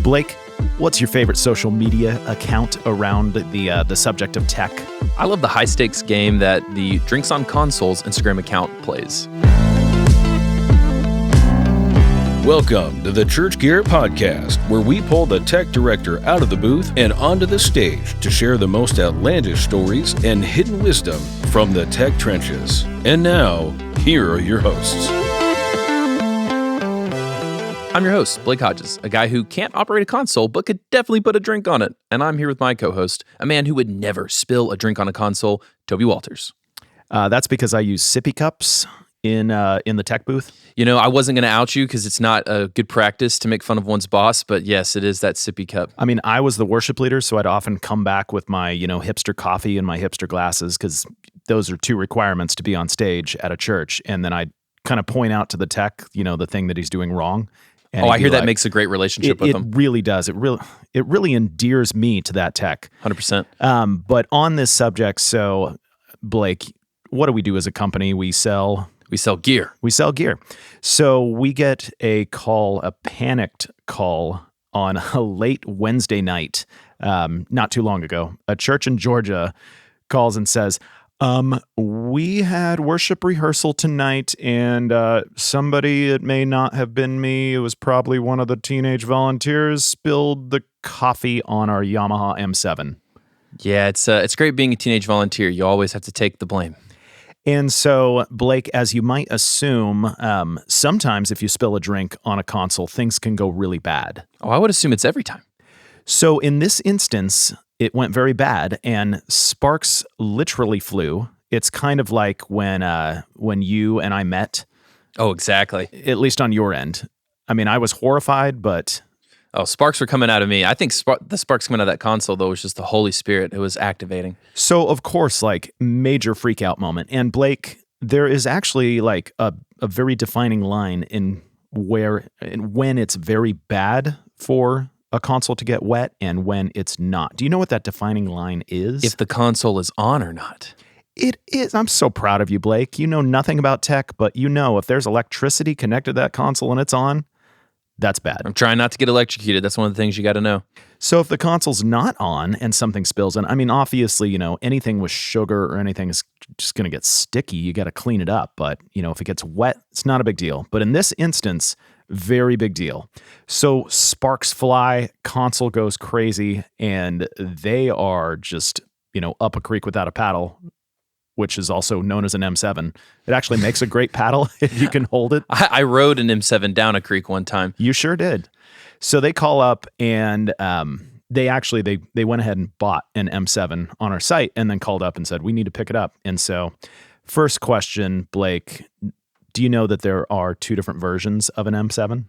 Blake, what's your favorite social media account around the subject of tech? I love the high-stakes game that the Drinks on Consoles Instagram account plays. Welcome to the Church Gear Podcast, where we pull the tech director out of the booth and onto the stage to share the most outlandish stories and hidden wisdom from the tech trenches. And now, here are your hosts. I'm your host, Blake Hodges, a guy who can't operate a console but could definitely put a drink on it. And I'm here with my co-host, a man who would never spill a drink on a console, Toby Walters. That's because I use sippy cups in the tech booth. You know, I wasn't going to out you because it's not a good practice to make fun of one's boss, but yes, it is that sippy cup. I mean, I was the worship leader, so I'd often come back with my, hipster coffee and my hipster glasses, because those are two requirements to be on stage at a church. And then I'd kind of point out to the tech, the thing that he's doing wrong. And I hear that makes a great relationship with them. It really does. It really endears me to that tech. 100%. But on this subject, so Blake, what do we do as a company? We sell gear. We sell gear. So we get a panicked call on a late Wednesday night, not too long ago. A church in Georgia calls and says, we had worship rehearsal tonight, and somebody, it may not have been me, it was probably one of the teenage volunteers, spilled the coffee on our Yamaha M7. Yeah, it's great being a teenage volunteer. You always have to take the blame. And so, Blake, as you might assume, sometimes if you spill a drink on a console, things can go really bad. Oh, I would assume it's every time. So in this instance, it went very bad, and sparks literally flew. It's kind of like when you and I met. Oh, exactly. At least on your end. I mean, I was horrified, but... Oh, sparks were coming out of me. I think the sparks coming out of that console, though, was just the Holy Spirit. It was activating. So, of course, major freak out moment. And Blake, there is actually a very defining line in when it's very bad for a console to get wet and when it's not. Do you know what that defining line is? If the console is on or not. It is. I'm so proud of you, Blake. You know nothing about tech, but if there's electricity connected to that console and it's on, that's bad. I'm trying not to get electrocuted. That's one of the things you got to know. So if the console's not on and something spills, and I mean, obviously, anything with sugar or anything is just going to get sticky. You got to clean it up. But, if it gets wet, it's not a big deal. But in this instance, very big deal. So sparks fly, console goes crazy, and they are just, up a creek without a paddle, which is also known as an M7. It actually makes a great paddle if you can hold it. I rode an M7 down a creek one time. You sure did. So they call up, and they went ahead and bought an M7 on our site and then called up and said, we need to pick it up. And so first question, Blake, do you know that there are two different versions of an M7?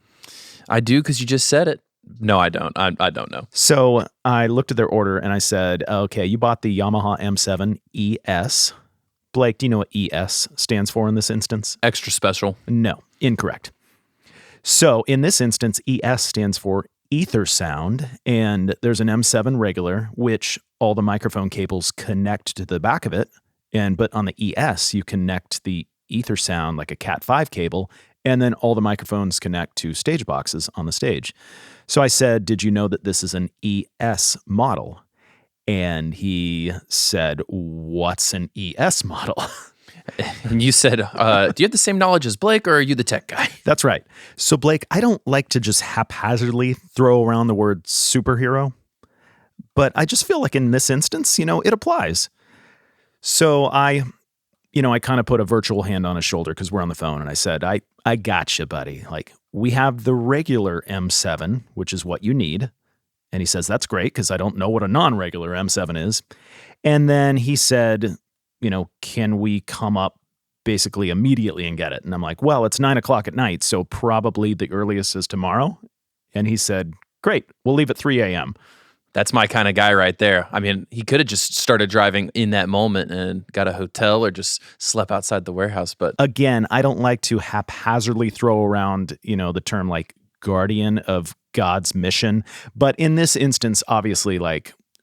I do, because you just said it. No, I don't. I don't know. So I looked at their order and I said, okay, you bought the Yamaha M7 ES. Blake, do you know what ES stands for in this instance? Extra special. No, incorrect. So in this instance, ES stands for ether sound, and there's an M7 regular, which all the microphone cables connect to the back of it, but on the ES, you connect the ether sound like a Cat5 cable, and then all the microphones connect to stage boxes on the stage. So I said, did you know that this is an ES model? And he said, what's an ES model? And you said, do you have the same knowledge as Blake, or are you the tech guy? That's right. So Blake, I don't like to just haphazardly throw around the word superhero, but I just feel like in this instance, it applies. So I kind of put a virtual hand on his shoulder because we're on the phone, and I said, I got you, buddy. We have the regular M7, which is what you need. And he says, that's great, because I don't know what a non-regular M7 is. And then he said, can we come up basically immediately and get it? And I'm like, well, it's 9:00 at night, so probably the earliest is tomorrow. And he said, great, we'll leave at 3 a.m. That's my kind of guy right there. I mean, he could have just started driving in that moment and got a hotel or just slept outside the warehouse. But again, I don't like to haphazardly throw around, the term guardian of God's mission. But in this instance, obviously,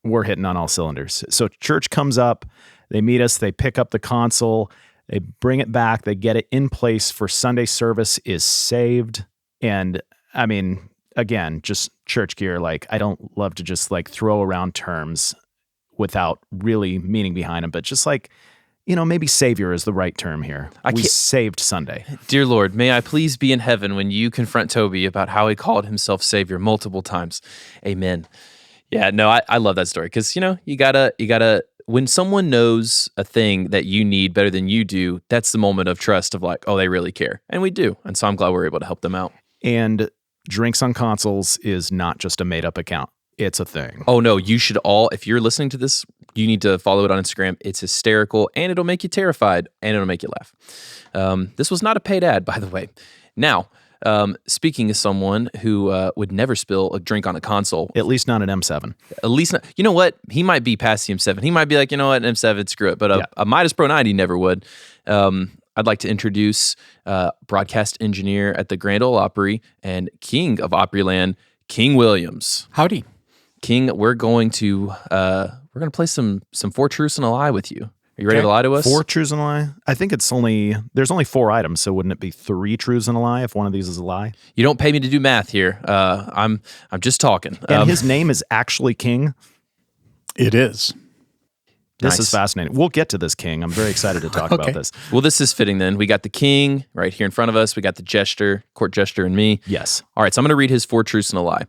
we're hitting on all cylinders. So church comes up, they meet us, they pick up the console, they bring it back, they get it in place for Sunday service is saved. And I mean, again, just church gear. Like, I don't love to just like throw around terms without really meaning behind them, but just like, maybe savior is the right term here. We saved Sunday. Dear Lord, may I please be in heaven when you confront Toby about how he called himself savior multiple times. Amen. Yeah, no, I love that story because, you gotta, when someone knows a thing that you need better than you do, that's the moment of trust of like, oh, they really care. And we do. And so I'm glad we're able to help them out. And Drinks on Consoles is not just a made up account. It's a thing. Oh, no, you should all, if you're listening to this, you need to follow it on Instagram. It's hysterical and it'll make you terrified and it'll make you laugh. This was not a paid ad, by the way. Now, speaking as someone who would never spill a drink on a console. At least not an M7. At least not. You know what? He might be past the M7. He might be like, you know what, M7, screw it. But a Midas Pro 90 never would. I'd like to introduce broadcast engineer at the Grand Ole Opry and king of Opryland, King Williams. Howdy. King, we're going to play some 4 Truths and a Lie with you. Are you ready to lie to us? 4 truths and a lie? I think there's only 4 items, so wouldn't it be 3 truths and a lie if one of these is a lie? You don't pay me to do math here. I'm just talking. And his name is actually King? It is. This is fascinating. We'll get to this, King. I'm very excited to talk about this. Well, this is fitting then. We got the King right here in front of us. We got the jester, court jester, and me. Yes. All right, so I'm going to read his 4 truths and a lie.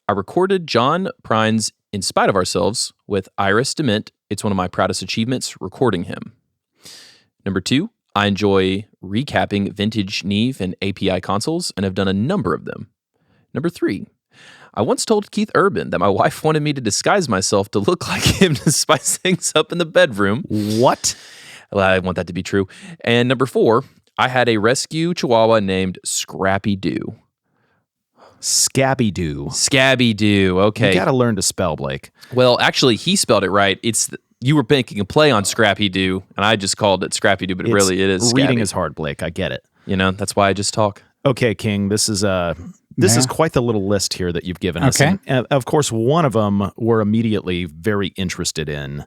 I recorded John Prine's In Spite of Ourselves with Iris DeMint. It's one of my proudest achievements, recording him. Number 2, I enjoy recapping vintage Neve and API consoles and have done a number of them. Number 3, I once told Keith Urban that my wife wanted me to disguise myself to look like him to spice things up in the bedroom. What? Well, I want that to be true. And number 4, I had a rescue chihuahua named Scrappy Doo. Scabby Doo. Scabby Doo. Okay. You got to learn to spell, Blake. Well, actually, he spelled it right. You were making a play on Scrappy Doo, and I just called it Scrappy Doo, but really it is Scabby. Reading is hard, Blake. I get it. That's why I just talk. Okay, King. This is quite the little list here that you've given us. Okay. And, of course, one of them we're immediately very interested in,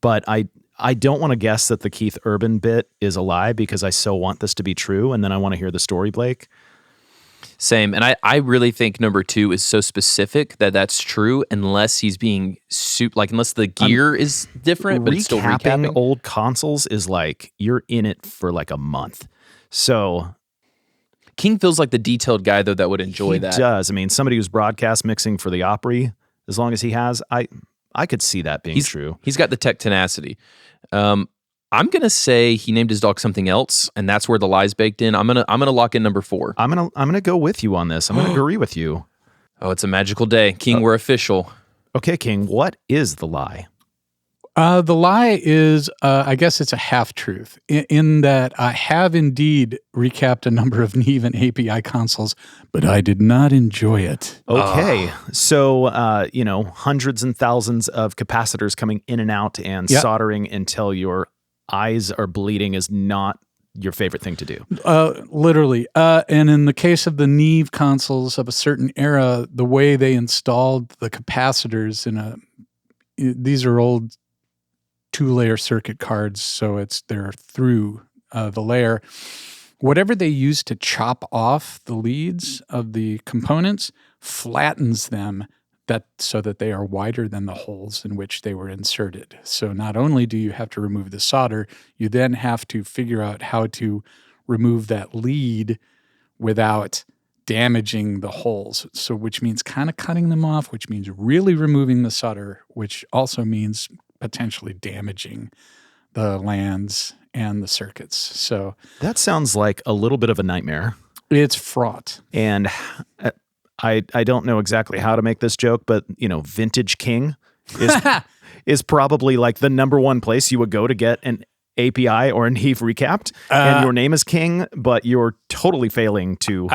but I don't want to guess that the Keith Urban bit is a lie because I so want this to be true, and then I want to hear the story, Blake. Same. And I really think number 2 is so specific that that's true unless he's being unless the gear is different, but it's still recapping. Old consoles is like you're in it for like a month. So King feels like the detailed guy, though, that would enjoy that. He does. I mean, somebody who's broadcast mixing for the Opry, as long as he has, I could see that being true. He's got the tech tenacity. I'm gonna say he named his dog something else, and that's where the lie's baked in. I'm gonna lock in number 4. I'm gonna go with you on this. I'm gonna agree with you. Oh, it's a magical day, King. We're official. Okay, King. What is the lie? The lie is, I guess it's a half-truth in that I have indeed recapped a number of Neve and API consoles, but I did not enjoy it. Okay. So, hundreds and thousands of capacitors coming in and out and soldering until your eyes are bleeding is not your favorite thing to do. Literally. And in the case of the Neve consoles of a certain era, the way they installed the capacitors these are old 2-layer circuit cards, so they're through the layer. Whatever they use to chop off the leads of the components flattens them so that they are wider than the holes in which they were inserted. So not only do you have to remove the solder, you then have to figure out how to remove that lead without damaging the holes. So which means kind of cutting them off, which means really removing the solder, which also means potentially damaging the lands and the circuits. So that sounds like a little bit of a nightmare. It's fraught. And I don't know exactly how to make this joke, but Vintage King is probably like the number one place you would go to get an API or a Neve recapped, and your name is King, but you're totally failing to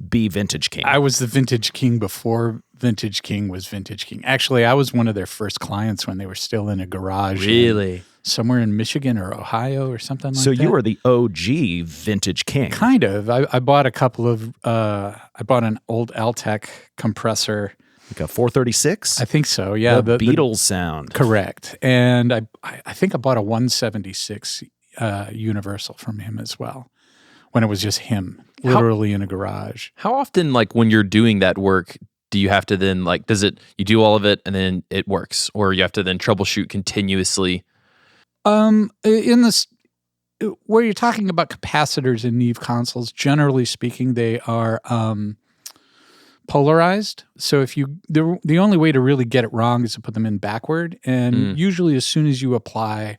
be Vintage King. I was the Vintage King before Vintage King was Vintage King. Actually, I was one of their first clients when they were still in a garage. Really? Somewhere in Michigan or Ohio or something like that. So you were the OG Vintage King. Kind of. I bought a couple of, I bought an old Altec compressor. Like a 436? I think so, yeah. The Beatles sound. Correct. And I think I bought a 176 Universal from him as well. when it was just him, literally in a garage. How often, like when you're doing that work, do you have to then like, you do all of it and then it works, or you have to then troubleshoot continuously? In this, where you're talking about capacitors in Neve consoles, generally speaking, they are polarized. So if the only way to really get it wrong is to put them in backward, and usually as soon as you apply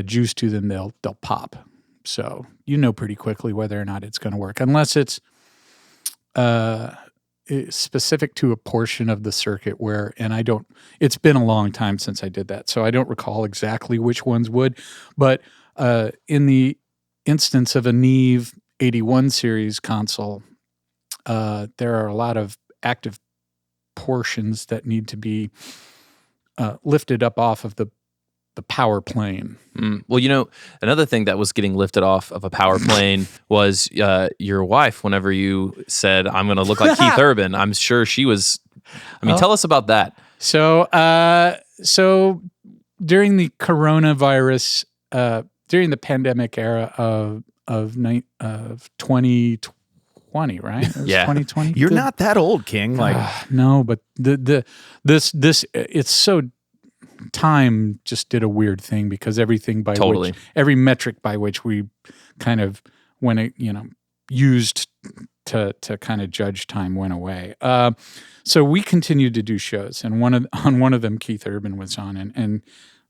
juice to them, they'll pop. So you know pretty quickly whether or not it's going to work, unless it's specific to a portion of the circuit it's been a long time since I did that, so I don't recall exactly which ones would, but in the instance of a Neve 81 series console, there are a lot of active portions that need to be lifted up off of the power plane. Well, another thing that was getting lifted off of a power plane was your wife. Whenever you said, I'm going to look like Keith Urban, I'm sure she was, tell us about that. So during the coronavirus, during the pandemic era of 2020, right? It was 2020. You're not that old, King. No, but this it's so, time just did a weird thing, because everything every metric by which we kind of used to kind of judge time went away. So we continued to do shows, and on one of them Keith Urban was on, and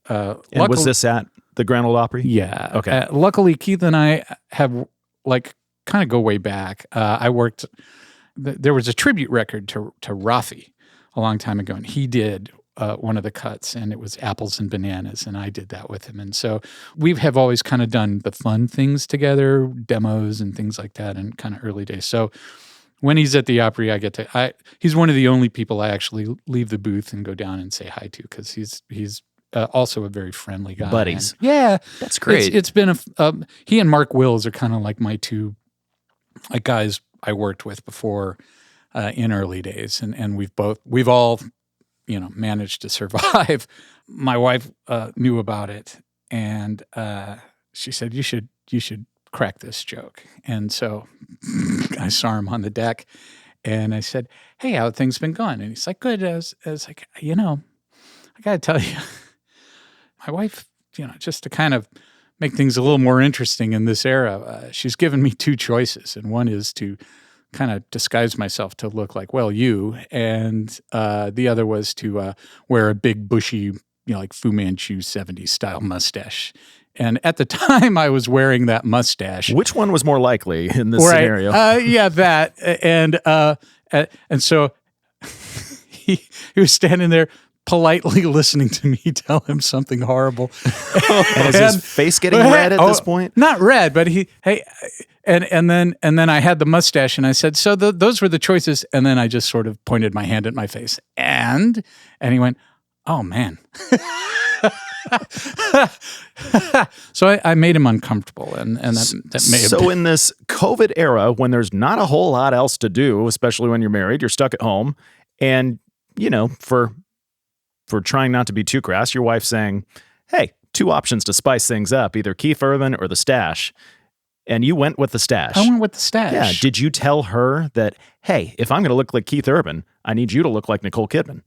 was this at the Grand Ole Opry? Yeah. Okay. Luckily, Keith and I have kind of go way back. I worked. There was a tribute record to Rafi a long time ago, and he did one of the cuts, and it was Apples and Bananas, and I did that with him. And so we have always kind of done the fun things together, demos and things like that in kind of early days. So when he's at the Opry, he's one of the only people I actually leave the booth and go down and say hi to, because he's also a very friendly guy. Buddies. And yeah. That's great. It's been he and Mark Wills are kind of like my two guys I worked with before in early days. And we've all, managed to survive. My wife knew about it, and she said, you should crack this joke. And so I saw him on the deck, and I said, hey, how have things been going? And he's like, good. I was like, I got to tell you, my wife, just to kind of make things a little more interesting in this era, she's given me two choices. And one is to kind of disguise myself to look like, you, and the other was to wear a big bushy, like Fu Manchu 70s style mustache. And at the time I was wearing that mustache. Which one was more likely in this scenario? Yeah, that. And so he was standing there politely listening to me tell him something horrible. And is his face getting red at this point? Not red, but and then I had the mustache, and I said, so those were the choices. And then I just sort of pointed my hand at my face, and he went, oh man. So I made him uncomfortable, and that may have So been. in this COVID era, when there's not a whole lot else to do, especially when you're married, you're stuck at home, and for trying not to be too crass, your wife saying, hey, two options to spice things up, either Keith Urban or the stash. And you went with the stash. I went with the stash. Yeah. Did you tell her that, hey, if I'm going to look like Keith Urban, I need you to look like Nicole Kidman?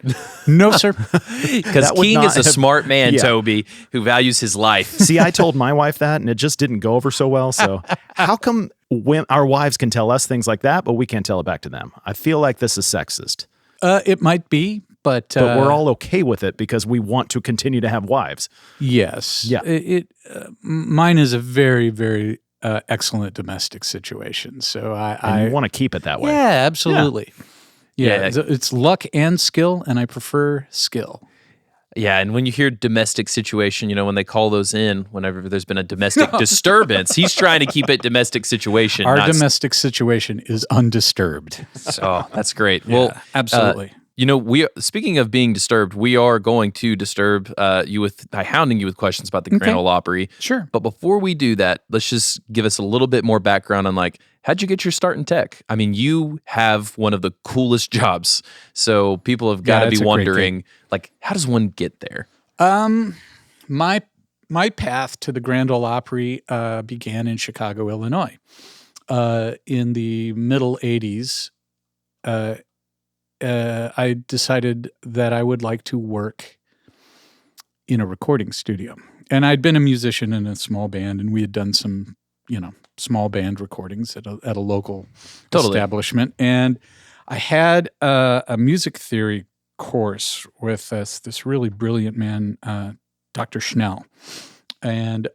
No, sir. Because King is a smart man, Toby, who values his life. See, I told my wife that, and it just didn't go over so well. So how come when our wives can tell us things like that, but we can't tell it back to them? I feel like this is sexist. It might be. But we're all okay with it because we want to continue to have wives. Yes. Yeah. Mine is a very, very excellent domestic situation. So I want to keep it that way. Yeah, absolutely. Yeah. It's luck and skill, and I prefer skill. Yeah, and when you hear domestic situation, when they call those in, whenever there's been a domestic disturbance, he's trying to keep it domestic situation. Our domestic situation is undisturbed. Oh, that's great. Yeah, well, absolutely. Speaking of being disturbed, we are going to disturb you by hounding you with questions about the Grand Ole Opry. Sure. But before we do that, let's just give us a little bit more background on how'd you get your start in tech? I mean, you have one of the coolest jobs, so people have got to be wondering, how does one get there? My path to the Grand Ole Opry began in Chicago, Illinois. in the middle 80s, I decided that I would like to work in a recording studio. And I'd been a musician in a small band, and we had done some, small band recordings at a local establishment. And I had a music theory course with this really brilliant man, Dr. Schnell. And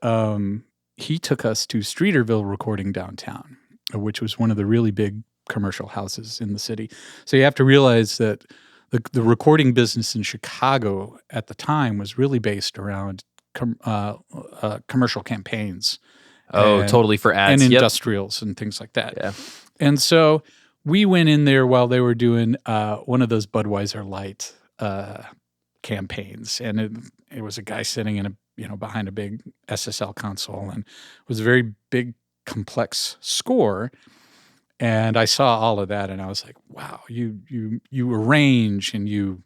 he took us to Streeterville Recording downtown, which was one of the really big commercial houses in the city. So you have to realize that the recording business in Chicago at the time was really based around commercial campaigns. Totally, for ads. And industrials and things like that. Yeah. And so we went in there while they were doing one of those Budweiser Light campaigns. And it was a guy sitting in behind a big SSL console, and it was a very big, complex score. And I saw all of that, and I was like, "Wow, you arrange and you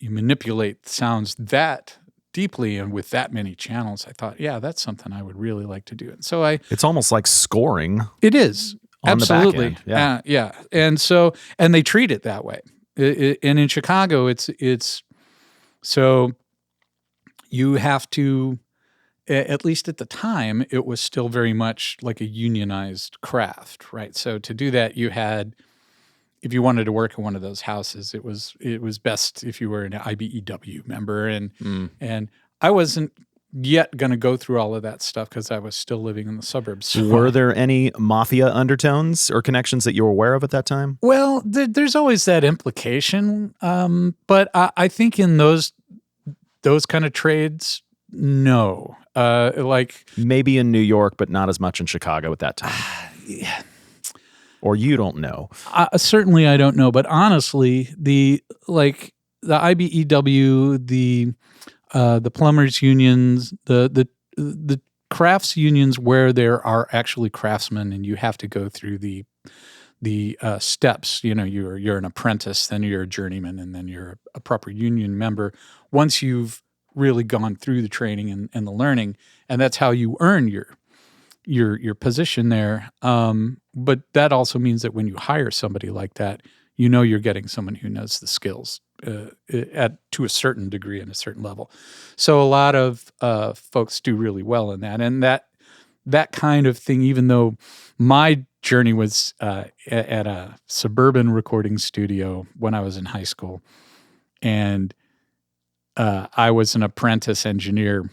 manipulate sounds that deeply and with that many channels." I thought, yeah, that's something I would really like to do. And so it's almost like scoring. It is on absolutely, the back end. Yeah. And they treat it that way. And in Chicago, it's so you have to. At least at the time, it was still very much like a unionized craft, right? So to do that, if you wanted to work in one of those houses, it was best if you were an IBEW member, and I wasn't yet going to go through all of that stuff because I was still living in the suburbs. So, were there any mafia undertones or connections that you were aware of at that time? Well, there's always that implication, but I think in those kind of trades, no. Like maybe in New York, but not as much in Chicago at that time. Yeah. Or you don't know. Certainly, I don't know. But honestly, the IBEW, the plumbers unions, the crafts unions where there are actually craftsmen, and you have to go through the steps. You're an apprentice, then you're a journeyman, and then you're a proper union member. Once you've really gone through the training and the learning, and that's how you earn your position there. But that also means that when you hire somebody like that, you're getting someone who knows the skills to a certain degree and a certain level. So a lot of folks do really well in that, and that kind of thing. Even though my journey was at a suburban recording studio when I was in high school, and I was an apprentice engineer,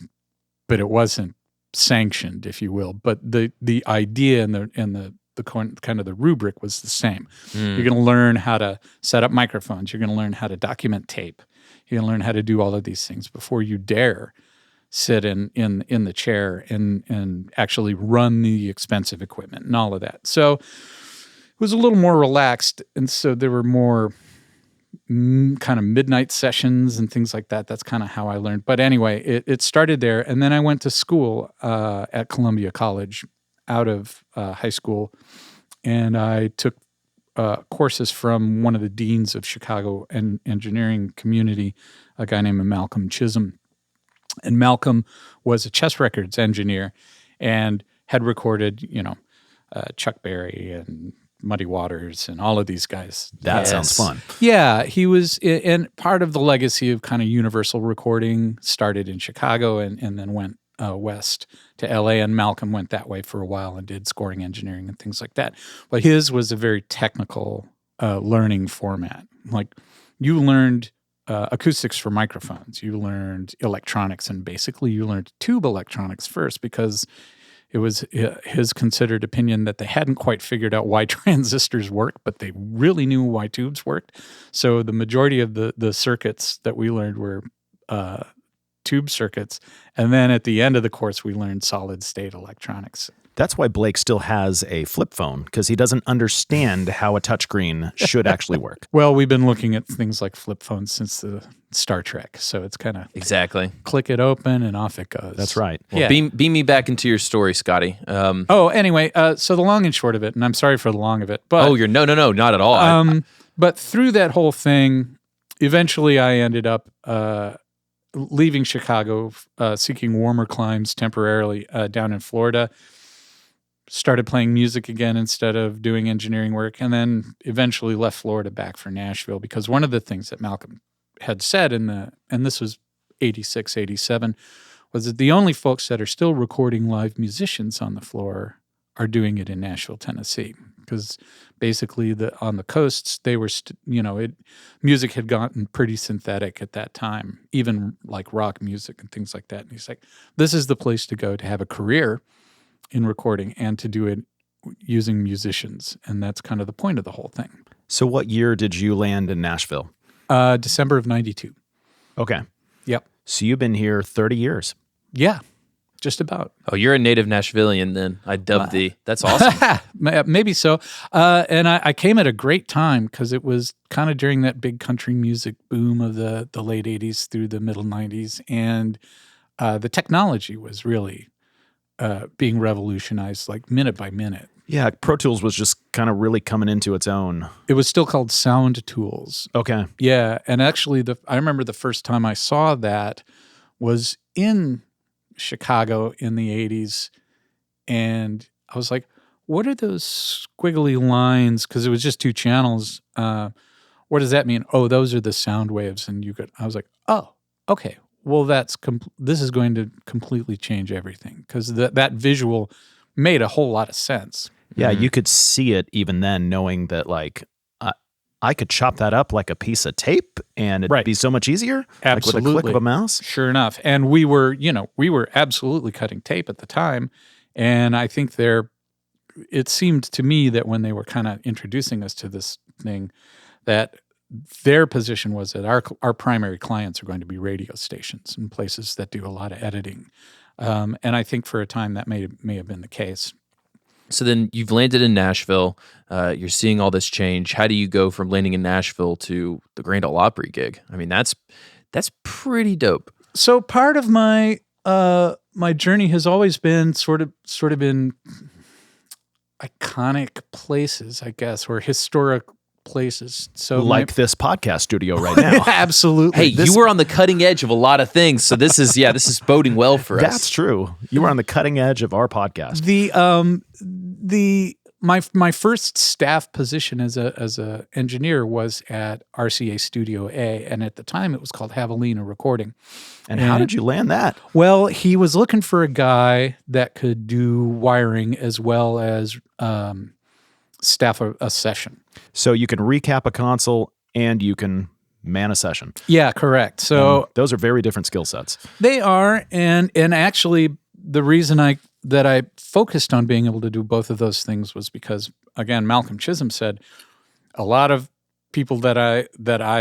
but it wasn't sanctioned, if you will. But the idea and the kind of the rubric was the same. You're going to learn how to set up microphones. You're going to learn how to document tape. You're going to learn how to do all of these things before you dare sit in the chair and actually run the expensive equipment and all of that. So it was a little more relaxed, and so there were more kind of midnight sessions and things like that. That's kind of how I learned. But anyway, it started there. And then I went to school at Columbia College out of high school. And I took courses from one of the deans of Chicago engineering community, a guy named Malcolm Chisholm. And Malcolm was a Chess Records engineer and had recorded, Chuck Berry and Muddy Waters and all of these guys. That sounds fun. Yeah, he was, and part of the legacy of kind of Universal Recording started in Chicago and then went west to LA, and Malcolm went that way for a while and did scoring engineering and things like that. But his was a very technical learning format. Like you learned acoustics for microphones, you learned electronics, and basically you learned tube electronics first because it was his considered opinion that they hadn't quite figured out why transistors work, but they really knew why tubes worked. So the majority of the circuits that we learned were tube circuits. And then at the end of the course, we learned solid state electronics. That's why Blake still has a flip phone, because he doesn't understand how a touchscreen should actually work. Well, we've been looking at things like flip phones since the Star Trek. So it's kind of exactly click it open and off it goes. That's right. Well, beam me back into your story, Scotty. Anyway, so the long and short of it, and I'm sorry for the long of it, but you're no, not at all. But through that whole thing, eventually I ended up leaving Chicago, seeking warmer climes temporarily down in Florida. started playing music again instead of doing engineering work, and then eventually left Florida back for Nashville, because one of the things that Malcolm had said and this was 86, 87, was that the only folks that are still recording live musicians on the floor are doing it in Nashville, Tennessee, because basically on the coasts they were, music had gotten pretty synthetic at that time, even like rock music and things like that. And he's like, this is the place to go to have a career in recording and to do it using musicians, and that's kind of the point of the whole thing. So what year did you land in Nashville? December of 92. Okay. Yep. So you've been here 30 years. Yeah, just about. Oh, you're a native Nashvilleian then. I dubbed thee. That's awesome. Maybe so. And I came at a great time because it was kind of during that big country music boom of the late 80s through the middle 90s. And the technology was really being revolutionized like minute by minute. Yeah, Pro Tools was just kind of really coming into its own. It was still called Sound Tools. Okay. Yeah, and actually I remember the first time I saw that was in Chicago in the 80s, and I was like, what are those squiggly lines? Because it was just 2 channels. What does that mean? Oh, those are the sound waves. And I was like, oh, okay. Well, this is going to completely change everything, because that visual made a whole lot of sense. Yeah, you could see it even then, knowing that like I could chop that up like a piece of tape and it'd be so much easier. Absolutely. Like with a click of a mouse. Sure enough. And we were absolutely cutting tape at the time. And I think it seemed to me that when they were kind of introducing us to this thing, that their position was that our primary clients are going to be radio stations and places that do a lot of editing. And I think for a time that may have been the case. So then you've landed in Nashville. You're seeing all this change. How do you go from landing in Nashville to the Grand Ole Opry gig? I mean, that's pretty dope. So part of my my journey has always been sort of in iconic places, I guess, or historic places. So this podcast studio right now. Absolutely. Hey, you were on the cutting edge of a lot of things. So this is boding well for us. That's true. You were on the cutting edge of our podcast. My first staff position as a engineer was at RCA Studio A, and at the time it was called Javelina Recording. And how did you land that? Well, he was looking for a guy that could do wiring as well as staff a session. So you can recap a console and you can man a session. Yeah, correct. So those are very different skill sets. They are, and actually the reason I focused on being able to do both of those things was because, again, Malcolm Chisholm said a lot of people that I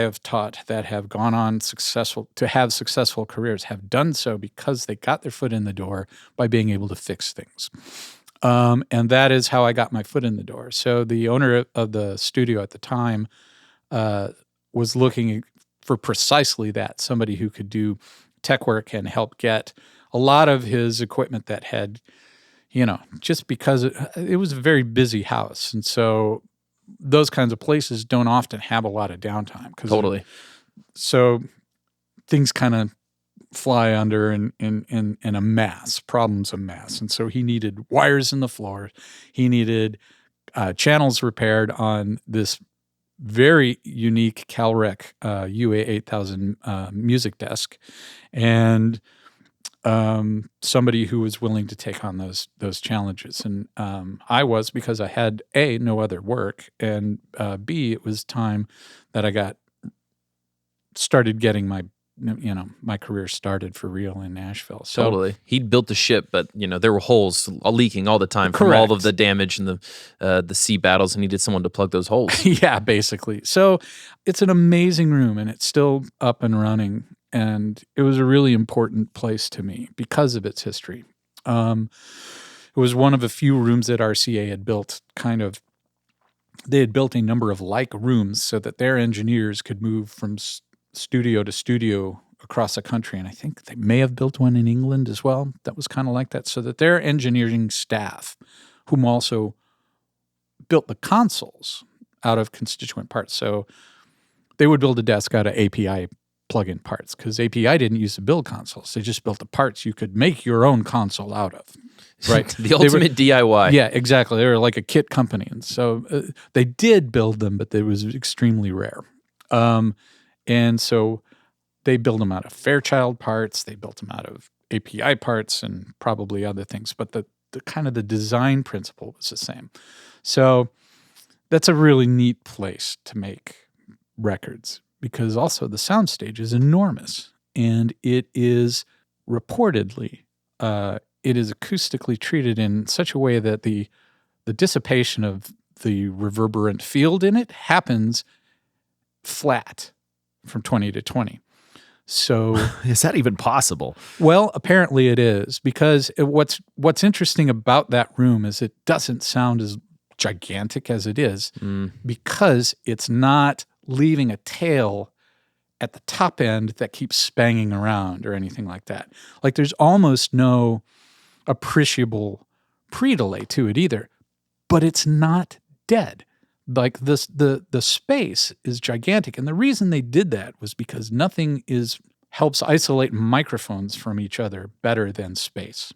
have taught that have gone on to have successful careers have done so because they got their foot in the door by being able to fix things. And that is how I got my foot in the door. So the owner of the studio at the time was looking for precisely that, somebody who could do tech work and help get a lot of his equipment that had, just because it was a very busy house. And so those kinds of places don't often have a lot of downtime. Totally. So things kind of fly under in a mass, problems amass. And so he needed wires in the floor. He needed channels repaired on this very unique Calrec UA 8000 music desk, and somebody who was willing to take on those challenges. And I was, because I had A, no other work, and B, it was time that I started getting my career started for real in Nashville. So, totally. He'd built the ship, but there were holes leaking all the time from correct. all of the damage and the sea battles, and he needed someone to plug those holes. Yeah, basically. So it's an amazing room, and it's still up and running, and it was a really important place to me because of its history. It was one of a few rooms that RCA had built they had built a number of like rooms so that their engineers could move from studio to studio across the country. And I think they may have built one in England as well. That was kind of like that, so that their engineering staff, whom also built the consoles out of constituent parts. So they would build a desk out of API plug-in parts because API didn't use to build consoles. They just built the parts you could make your own console out of. Right. The ultimate DIY. Yeah, exactly. They were like a kit company. And so they did build them, but it was extremely rare. And so they build them out of Fairchild parts. They built them out of API parts and probably other things. But the kind of the design principle was the same. So that's a really neat place to make records because also the soundstage is enormous. And it is reportedly... it is acoustically treated in such a way that the dissipation of the reverberant field in it happens flat from 20 to 20. So is that even possible? Well, apparently it is because what's interesting about that room is it doesn't sound as gigantic as it is because it's not leaving a tail at the top end that keeps spanging around or anything like that. Like there's almost no appreciable pre-delay to it either, but it's not dead. Like the space is gigantic, and the reason they did that was because nothing helps isolate microphones from each other better than space.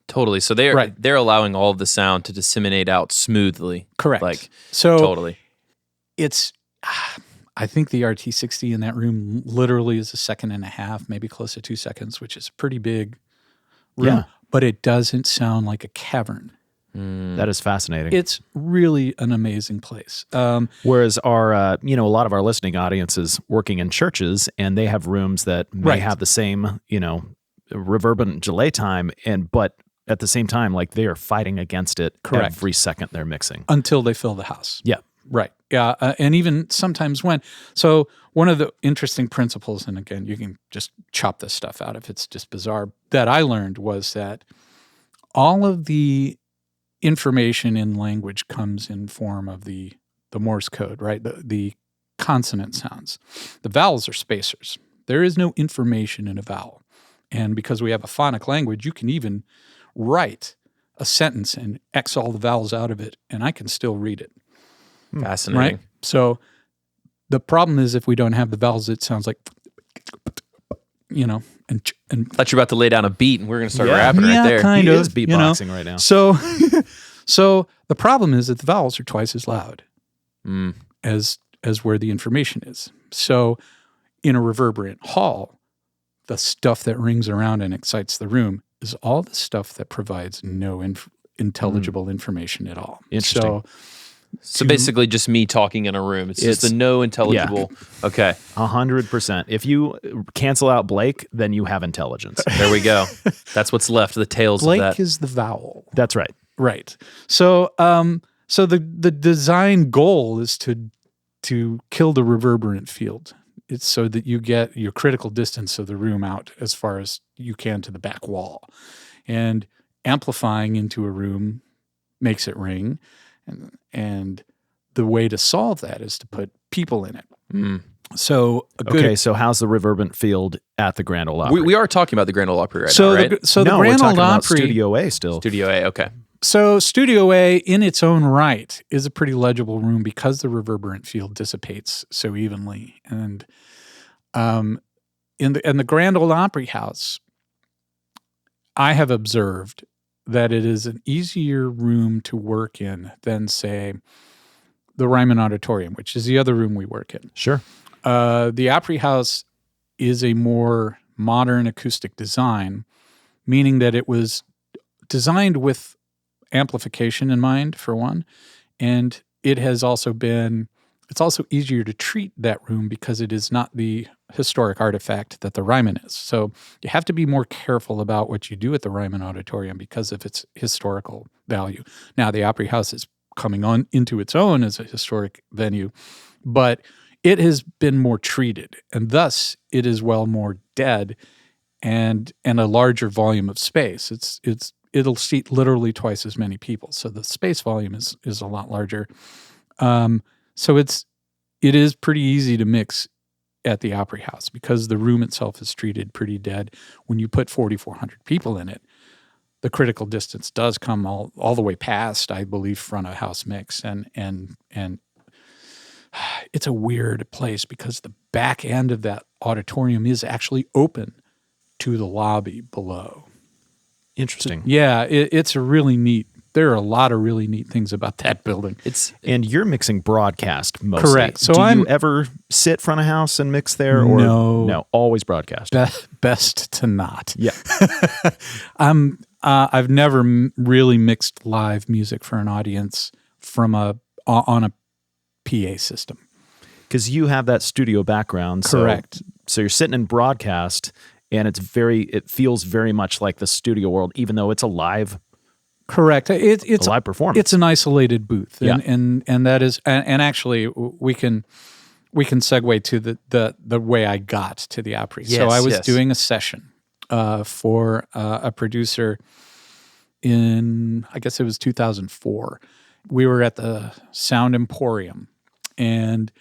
Totally. So they're allowing all of the sound to disseminate out smoothly. Correct. Like so totally. It's I think the RT60 in that room literally is a second and a half, maybe close to 2 seconds, which is a pretty big room. Yeah. But it doesn't sound like a cavern. That is fascinating. It's really an amazing place. Whereas our, a lot of our listening audience is working in churches, and they have rooms that may have the same, reverberant delay time, but at the same time, like they are fighting against it every second they're mixing until they fill the house. Yeah. Right. Yeah. And even sometimes so one of the interesting principles, and again, you can just chop this stuff out if it's just bizarre, that I learned was that all of the information in language comes in form of the Morse code, right? The consonant sounds. The vowels are spacers. There is no information in a vowel. And because we have a phonic language, you can even write a sentence and X all the vowels out of it, and I can still read it. Fascinating. Right? So the problem is if we don't have the vowels, it sounds like, and I thought you were about to lay down a beat and we're going to start rapping right there. Kind he of, is beatboxing right now. So the problem is that the vowels are twice as loud as where the information is. So in a reverberant hall, the stuff that rings around and excites the room is all the stuff that provides no intelligible information at all. Interesting. So basically just me talking in a room. It's just the no intelligible. Yeah. Okay. 100%. If you cancel out Blake, then you have intelligence. There we go. That's what's left, the tails Blake of that. Blake is the vowel. That's right. Right. So so the design goal is to kill the reverberant field. It's so that you get your critical distance of the room out as far as you can to the back wall. And amplifying into a room makes it ring. And the way to solve that is to put people in it. So so how's the reverberant field at the Grand Ole Opry? We are talking about the Grand Ole Opry right now, right? The Grand Ole Opry, Studio A still. Studio A, okay. So Studio A in its own right is a pretty legible room because the reverberant field dissipates so evenly. And in the Grand Ole Opry house, I have observed that it is an easier room to work in than, say, the Ryman Auditorium, which is the other room we work in. Sure. The Opry House is a more modern acoustic design, meaning that it was designed with amplification in mind, for one, and it's also easier to treat that room because it is not the historic artifact that the Ryman is. So you have to be more careful about what you do at the Ryman Auditorium because of its historical value. Now, the Opry House is coming on into its own as a historic venue, but it has been more treated, and thus it is more dead and a larger volume of space. It'll seat literally twice as many people, so the space volume is a lot larger. So it is pretty easy to mix at the Opry House because the room itself is treated pretty dead. When you put 4,400 people in it, the critical distance does come all the way past, I believe, front of house mix, and it's a weird place because the back end of that auditorium is actually open to the lobby below. Interesting. Yeah, it's a really neat. There are a lot of really neat things about that building. And you're mixing broadcast mostly. Correct. So do you I'm- ever sit front of house and mix there? Or No. always broadcast. Best to not. Yeah. I've never really mixed live music for an audience on a PA system. Because you have that studio background. Correct. So you're sitting in broadcast, and it feels very much like the studio world, even though it's a live. Correct. It's a live performance. It's an isolated booth, Yeah. and that is, and actually we can segue to the way I got to the Opry. So I was doing a session for a producer in, I guess it was 2004. We were at the Sound Emporium, and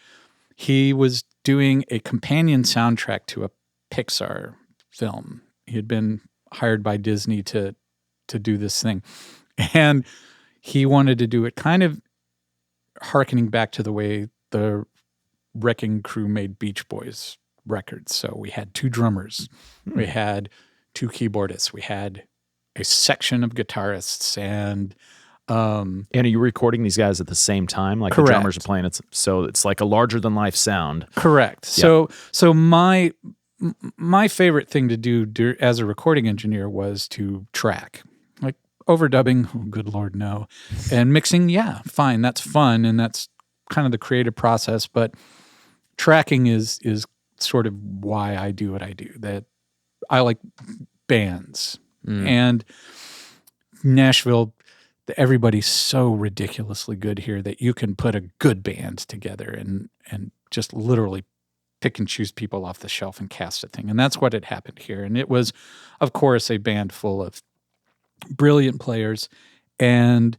he was doing a companion soundtrack to a Pixar film. He had been hired by Disney to do this thing. And he wanted to do it kind of hearkening back to the way the Wrecking Crew made Beach Boys records. So we had 2 drummers. We had 2 keyboardists. We had a section of guitarists. And are you recording these guys at the same time? Like Correct. The drummers are playing, so it's like a larger than life sound. Correct. Yeah. So my favorite thing to do as a recording engineer was to track. Like overdubbing, oh, good Lord, no. And mixing, yeah, fine, that's fun, and that's kind of the creative process, but tracking is sort of why I do what I do. That I like bands. And Nashville, everybody's so ridiculously good here that you can put a good band together and just literally pick and choose people off the shelf and cast a thing. And that's what had happened here. And it was, of course, a band full of brilliant players. And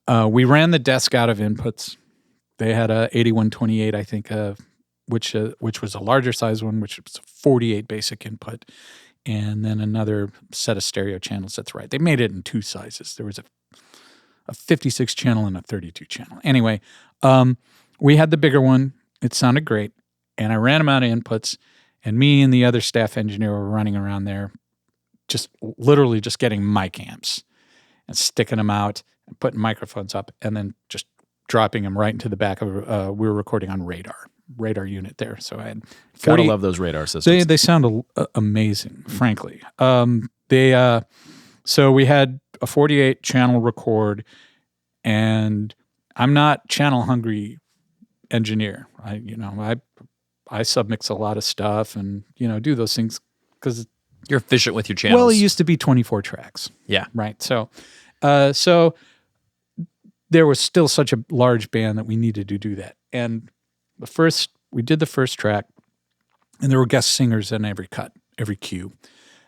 we ran the desk out of inputs. They had a 8128, I think, which was a larger size one, which was a 48 basic input, and then another set of stereo channels. That's right. They made it in 2 sizes. There was a 56 channel and a 32 channel. Anyway, we had the bigger one. It sounded great. And I ran them out of inputs, and me and the other staff engineer were running around there, just literally just getting mic amps and sticking them out and putting microphones up, and then just dropping them right into the back of we were recording on radar unit there. So I had 40, Gotta love those radar systems. They sound amazing, frankly. So we had a 48 channel record, and I'm not channel hungry engineer. I submix a lot of stuff and do those things because You're efficient with your channels. well, it used to be 24 tracks. Yeah. Right. So there was still such a large band that we needed to do that. And we did the first track, and there were guest singers in every cut, every cue.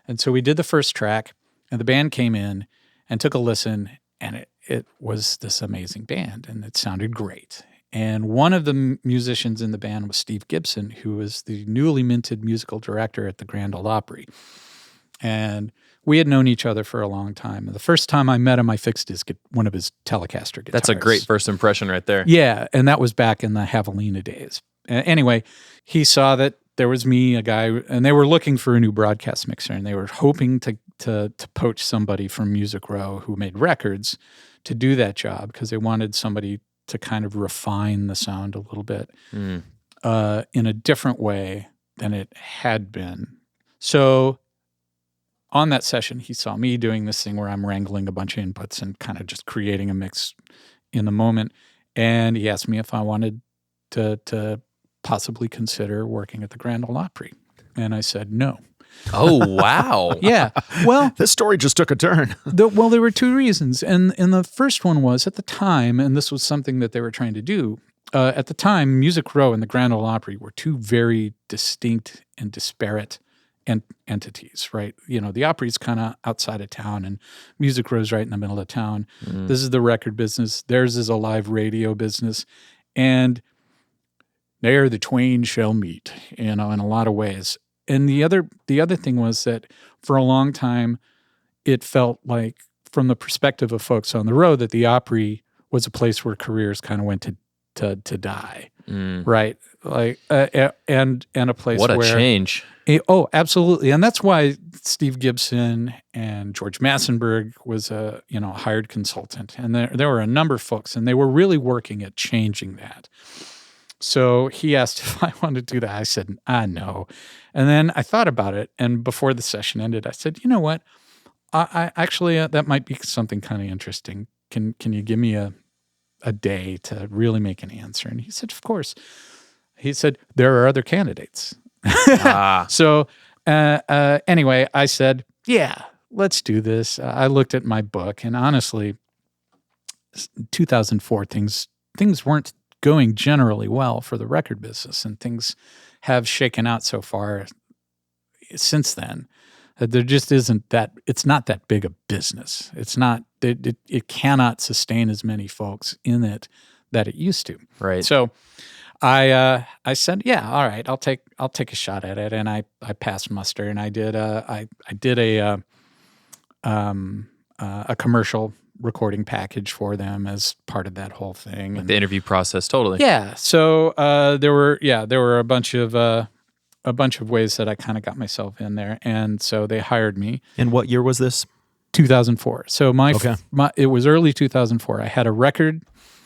And so we did the first track, and the band came in and took a listen, and it was this amazing band, and it sounded great. And one of the musicians in the band was Steve Gibson, who was the newly minted musical director at the Grand Ole Opry. And we had known each other for a long time. And the first time I met him, I fixed one of his Telecaster guitars. That's a great first impression right there. Yeah, and that was back in the Javelina days. Anyway, he saw that there was me, a guy, and they were looking for a new broadcast mixer, and they were hoping to poach somebody from Music Row who made records to do that job because they wanted somebody to kind of refine the sound a little bit in a different way than it had been. So on that session, he saw me doing this thing where I'm wrangling a bunch of inputs and kind of just creating a mix in the moment. And he asked me if I wanted to possibly consider working at the Grand Ole Opry. And I said no. Oh, wow. Yeah. Well, This story just took a turn. there were 2 reasons. And the first one was at the time, and this was something that they were trying to do, at the time, Music Row and the Grand Ole Opry were 2 very distinct and disparate entities, right? The Opry's kind of outside of town, and Music Row's right in the middle of town. This is the record business. Theirs is a live radio business. And there the twain shall meet, in a lot of ways. And the other thing was that for a long time, it felt like, from the perspective of folks on the road, that the Opry was a place where careers kind of went to die. right? Like and a place What a where change. Oh, absolutely. And that's why Steve Gibson and George Massenburg was a hired consultant. And there were a number of folks, and they were really working at changing that. So he asked if I wanted to do that. I said, no. And then I thought about it. And before the session ended, I said, you know what? I actually, that might be something kind of interesting. Can you give me a day to really make an answer? And he said, of course. He said, there are other candidates. So anyway, I said, yeah, let's do this. I looked at my book, and honestly, 2004, things weren't going generally well for the record business, and things have shaken out so far since then. There just isn't that, it's not that big a business. It's not, it cannot sustain as many folks in it that it used to. Right. So I said, yeah, all right, I'll take a shot at it. And I passed muster, and I did a commercial recording package for them as part of that whole thing. Like the interview process, totally. Yeah. So there were a bunch of ways that I kind of got myself in there, and so they hired me. And what year was this? 2004. So it was early 2004. I had a record.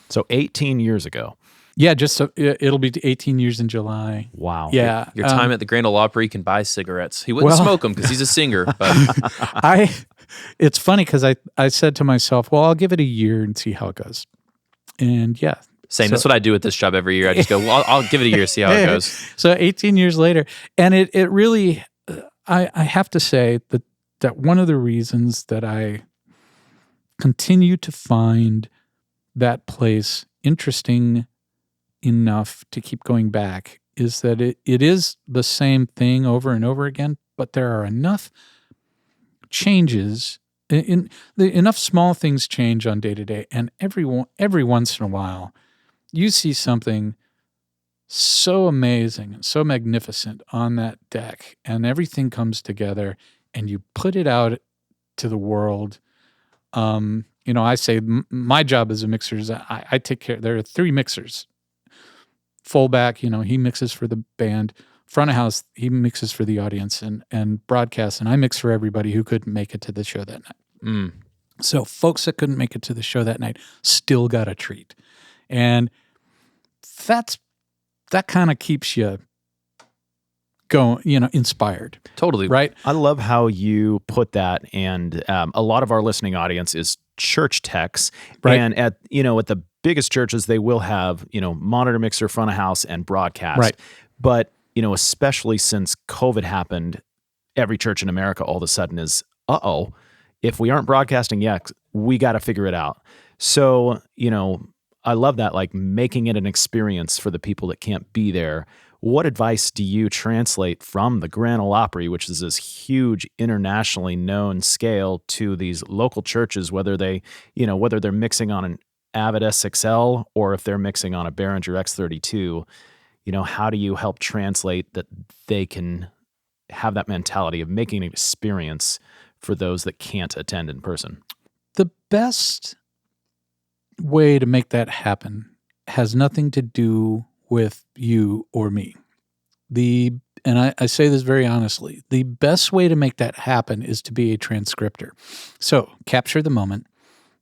So 18 years ago. Yeah, it'll be 18 years in July. Wow. Yeah. Your time at the Grand Ole Opry, you can buy cigarettes. He wouldn't smoke them because he's a singer. But it's funny because I said to myself, well, I'll give it a year and see how it goes. And yeah. Same. That's what I do at this job every year. I just go, well, I'll give it a year, see how it goes. So 18 years later, and it really, I have to say that one of the reasons that I continue to find that place interesting enough to keep going back is that it is the same thing over and over again, but there are enough changes, enough small things change on day to day, and every once in a while, you see something so amazing and so magnificent on that deck, and everything comes together, and you put it out to the world. I say my job as a mixer is I take care. There are 3 mixers. Fullback, he mixes for the band. Front of house, he mixes for the audience, and broadcast, and I mix for everybody who couldn't make it to the show that night. So folks that couldn't make it to the show that night still got a treat. And that kind of keeps you going, inspired. Totally. Right? I love how you put that. And a lot of our listening audience is church techs. Right. And at the biggest churches, they will have, monitor, mixer, front of house, and broadcast. Right. But, especially since COVID happened, every church in America all of a sudden is, if we aren't broadcasting yet, we got to figure it out. So, I love that, like making it an experience for the people that can't be there. What advice do you translate from the Grand Ole Opry, which is this huge internationally known scale, to these local churches, whether they're mixing on an Avid SXL or if they're mixing on a Behringer X32? How do you help translate that they can have that mentality of making an experience for those that can't attend in person? The best way to make that happen has nothing to do with you or me. And I say this very honestly, the best way to make that happen is to be a transcriptor. So capture the moment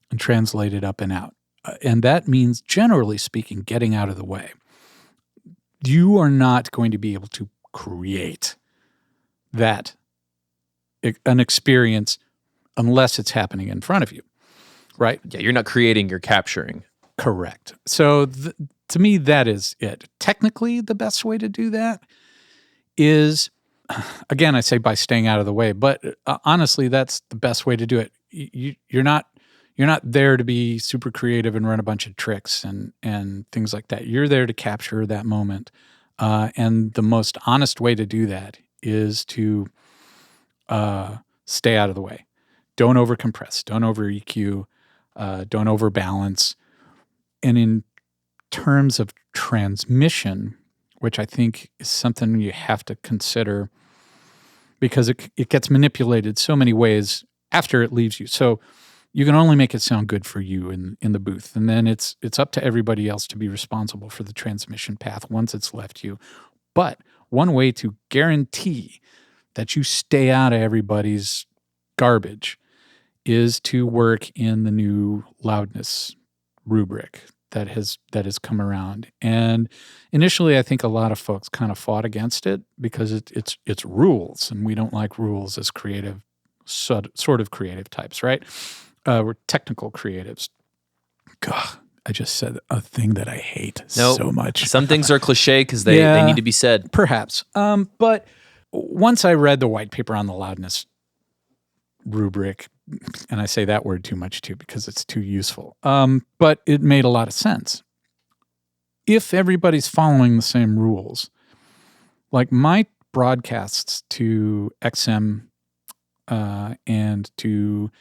and translate it up and out. And that means, generally speaking, getting out of the way. You are not going to be able to create an experience unless it's happening in front of you, right? Yeah, you're not creating, you're capturing. Correct. So to me, that is it. Technically, the best way to do that is, again, I say by staying out of the way, but honestly, that's the best way to do it. You're not there to be super creative and run a bunch of tricks and things like that. You're there to capture that moment. And the most honest way to do that is to stay out of the way. Don't overcompress. Don't over EQ. Don't overbalance. And in terms of transmission, which I think is something you have to consider because it gets manipulated so many ways after it leaves you. So you can only make it sound good for you in the booth. And then it's up to everybody else to be responsible for the transmission path once it's left you. But one way to guarantee that you stay out of everybody's garbage is to work in the new loudness rubric that has come around. And initially, I think a lot of folks kind of fought against it because it's rules, and we don't like rules as creative, sort of creative types, right? We're technical creatives. God, I just said a thing that I hate so much. Some things are cliche because they need to be said. Perhaps. But once I read the white paper on the loudness rubric, and I say that word too much too because it's too useful, but it made a lot of sense. If everybody's following the same rules, like my broadcasts to XM and to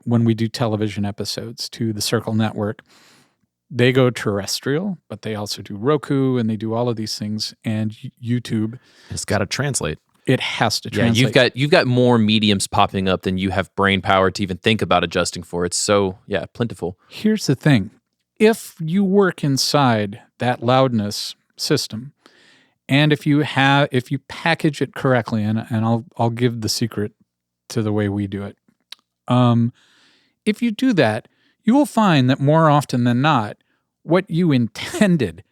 when we do television episodes to the Circle Network, they go terrestrial, but they also do Roku and they do all of these things, and YouTube. It's got to translate. It has to translate. Yeah, you've got more mediums popping up than you have brain power to even think about adjusting for. It's so plentiful. Here's Here's the thing. If you work inside that loudness system, and if you package it correctly, and I'll give the secret to the way we do it. If you do that, you will find that more often than not, what you intended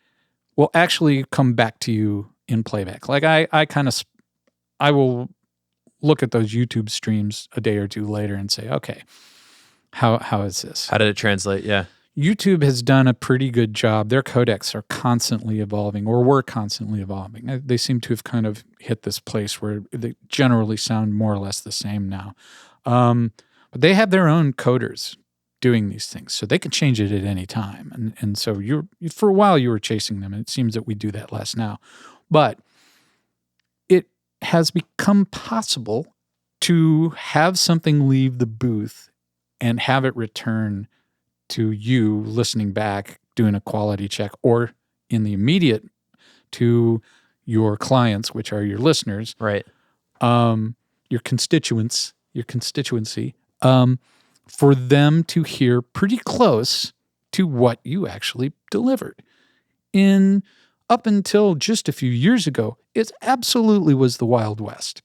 will actually come back to you in playback. Like I will look at those YouTube streams a day or two later and say, okay, how is this? How did it translate? Yeah. YouTube has done a pretty good job. Their codecs are constantly evolving, or were constantly evolving. They seem to have kind of hit this place where they generally sound more or less the same now. But they have their own coders doing these things, so they can change it at any time. And so for a while you were chasing them, and it seems that we do that less now. But it has become possible to have something leave the booth and have it return to you listening back, doing a quality check, or in the immediate to your clients, which are your listeners, right? Your constituency, for them to hear pretty close to what you actually delivered. Up until just a few years ago, it absolutely was the Wild West.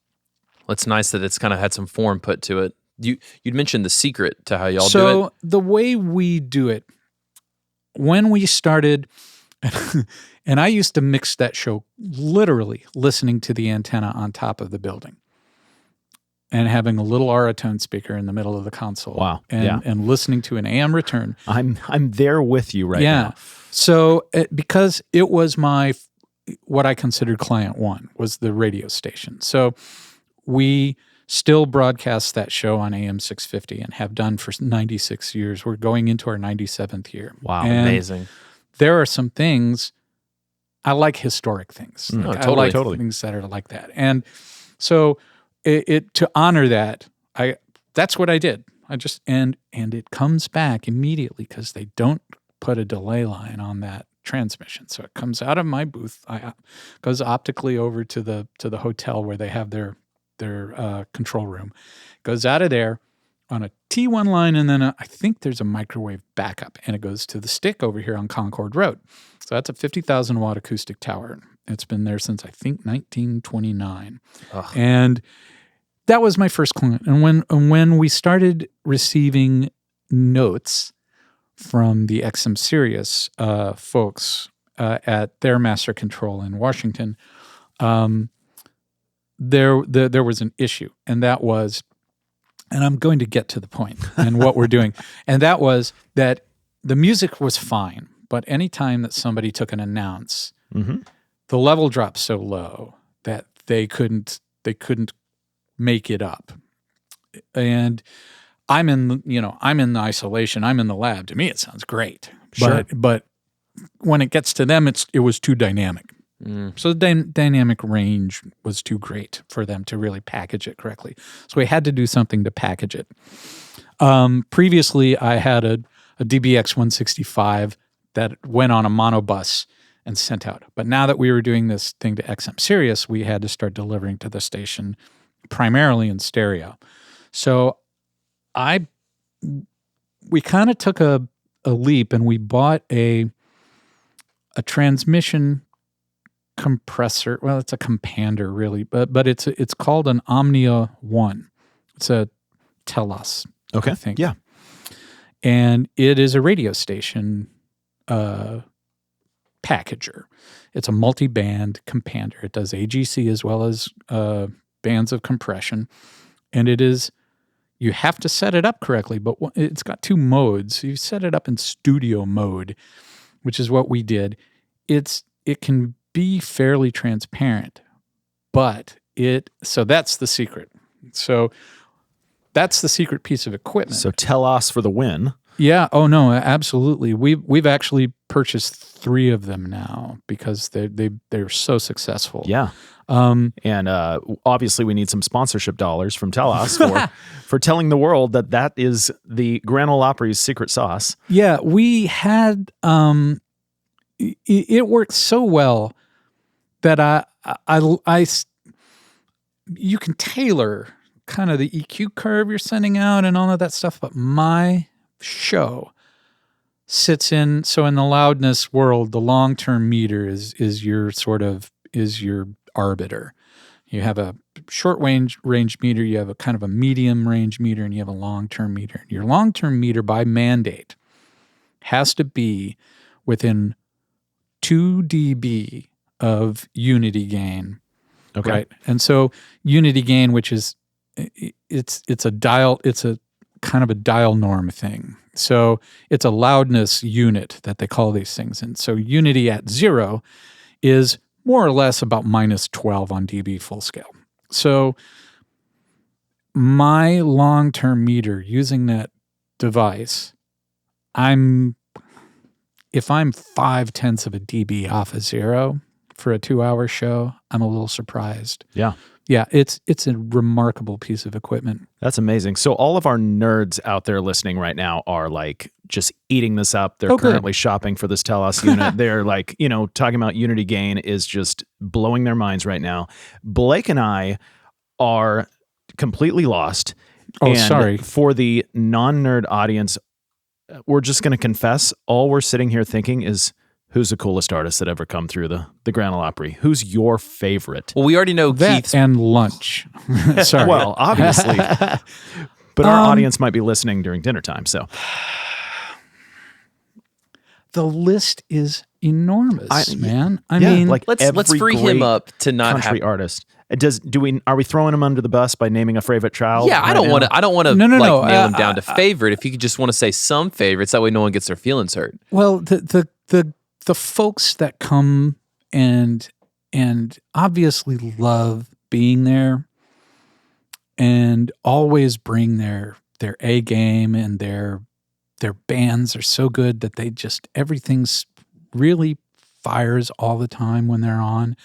Well, it's nice that it's kind of had some form put to it. You'd mentioned the secret to how y'all do it. So the way we do it, when we started, and I used to mix that show literally listening to the antenna on top of the building and having a little Aurotone speaker in the middle of the console. Wow. And listening to an AM return. I'm there with you right now. So because it was what I considered client one was the radio station. So we still broadcast that show on AM 650 and have done for 96 years. We're going into our 97th year. Wow, and amazing. There are some things, I like historic things. I like totally. things that are like that. And so to honor that, that's what I did. And it comes back immediately because they don't put a delay line on that transmission. So it comes out of my booth, goes optically over to the hotel where they have their control room, goes out of there on a T1 line, and then I think there's a microwave backup, and it goes to the stick over here on Concord Road. So that's a 50,000 watt acoustic tower. It's been there since I think 1929. Ugh. And that was my first client. And when we started receiving notes from the XM Sirius folks at their master control in Washington, there was an issue, and that was, and I'm going to get to the point and what we're doing, and that was that the music was fine, but anytime that somebody took an announce, the level dropped so low that they couldn't make it up. And I'm in the isolation, I'm in the lab. To me, it sounds great, Sure. but when it gets to them, it was too dynamic. So the dynamic range was too great for them to really package it correctly. So we had to do something to package it. Previously, I had a DBX 165 that went on a monobus and sent out. But now that we were doing this thing to XM Sirius, we had to start delivering to the station primarily in stereo. So I we kind of took a leap and we bought a transmission compressor. Well, it's a compander really, but it's called an Omnia 1. It's a Telos, Okay. I think. Yeah. And it is a radio station packager. It's a multi-band compander. It does AGC as well as bands of compression. And you have to set it up correctly, but it's got 2 modes. You set it up in studio mode, which is what we did. It can be fairly transparent, but so that's the secret. So that's the secret piece of equipment. So tell us for the win. Yeah. Oh no, absolutely. We've actually purchased 3 of them now because they're so successful. Yeah. And obviously we need some sponsorship dollars from Telos for telling the world that is the Grand Ole Opry's secret sauce. Yeah, we had it worked so well that you can tailor kind of the EQ curve you're sending out and all of that stuff, but my show sits in the loudness world, the long-term meter is your arbiter. You have a short range meter, you have a kind of a medium range meter, and you have a long-term meter. Your long-term meter by mandate has to be within 2 dB of unity gain. Okay. Right. And so unity gain, which is it's a kind of a dial norm thing. So it's a loudness unit that they call these things. And so unity at 0 is more or less about minus 12 on dB full scale. So my long-term meter using that device, if I'm 0.5 of a dB off of 0 for a 2-hour show, I'm a little surprised. Yeah. Yeah, it's a remarkable piece of equipment. That's amazing. So all of our nerds out there listening right now are like just eating this up. They're currently shopping for this Telos unit. They're like, talking about unity gain is just blowing their minds right now. Blake and I are completely lost. Oh, and sorry. For the non-nerd audience, we're just going to confess, all we're sitting here thinking is, who's the coolest artist that ever come through the Grand Ole Opry? Who's your favorite? Well, we already know That Keith's. and lunch. Sorry. Well, obviously. But our audience might be listening during dinner time, so. The list is enormous, man. I mean, like let's free him up to not country artist. Are we throwing him under the bus by naming a favorite child? Yeah, I don't want to No, nail him down to favorite. If you could just want to say some favorites, that way no one gets their feelings hurt. well, the folks that come and obviously love being there and always bring their A game, and their bands are so good that everything's really fires all the time when they're on.